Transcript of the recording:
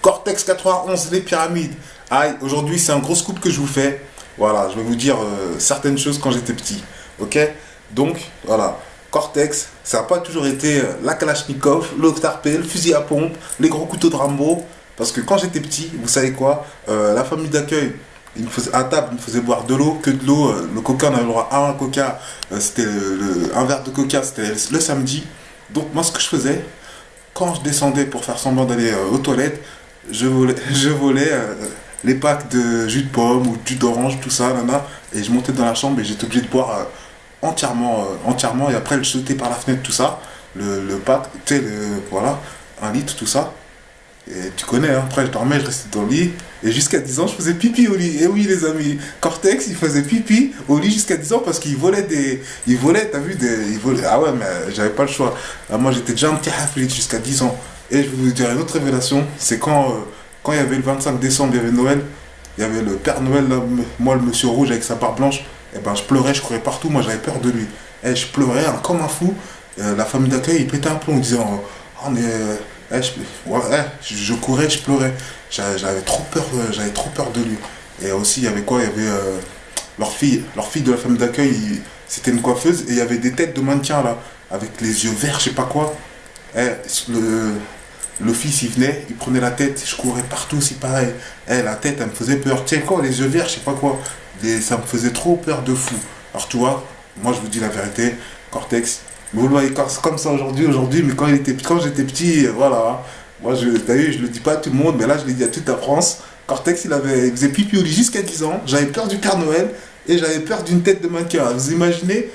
Cortex 91, les pyramides. Aïe, aujourd'hui c'est un gros scoop que je vous fais. Voilà, je vais vous dire certaines choses quand j'étais petit. Ok? Donc, voilà. Cortex, ça n'a pas toujours été la Kalachnikov, l'Octarpé, le fusil à pompe, les gros couteaux de Rambo. Parce que quand j'étais petit, vous savez quoi? La famille d'accueil, à table, il me faisait boire de l'eau, que de l'eau. Le coca, on avait le droit à un coca. C'était un verre de coca, c'était le samedi. Donc, moi, ce que je faisais, quand je descendais pour faire semblant d'aller aux toilettes, je volais les packs de jus de pomme ou de jus d'orange, tout ça, nana, et je montais dans la chambre et j'étais obligé de boire entièrement, et après le jeter par la fenêtre, tout ça, le pack, tu sais, voilà, 1 litre, tout ça. Et tu connais, hein, après je dormais, je restais dans le lit, et jusqu'à 10 ans, je faisais pipi au lit. Et oui, les amis, Cortex, il faisait pipi au lit jusqu'à 10 ans parce qu'il volait Il volait, t'as vu, il volait. Ah ouais, mais j'avais pas le choix. Ah, moi, j'étais déjà un petit half jusqu'à 10 ans. Et je vais vous dire une autre révélation, c'est quand il y avait le 25 décembre, il y avait Noël, il y avait le Père Noël, là, moi, le monsieur rouge avec sa barbe blanche, et ben je pleurais, je courais partout, moi j'avais peur de lui. Et je pleurais hein, comme un fou. La famille d'accueil, il pétait un plomb en disant, oh, mais ouais, je courais, je pleurais. J'avais trop peur de lui. Et aussi, il y avait quoi? Il y avait leur fille de la famille d'accueil, c'était une coiffeuse, et il y avait des têtes de mannequins là, avec les yeux verts, je sais pas quoi. Eh, le fils, il venait, il prenait la tête, je courais partout aussi pareil. Eh, la tête, elle me faisait peur. Tiens, quoi, les yeux verts, je sais pas quoi. Ça me faisait trop peur de fou. Alors, tu vois, moi, je vous dis la vérité, Cortex, vous le voyez comme ça aujourd'hui, mais quand j'étais petit, voilà. Hein. Moi, t'as vu, je le dis pas à tout le monde, mais là, je l'ai dit à toute la France. Cortex, il faisait pipi au lit jusqu'à 10 ans. J'avais peur du Père Noël et j'avais peur d'une tête de mannequin. Vous imaginez?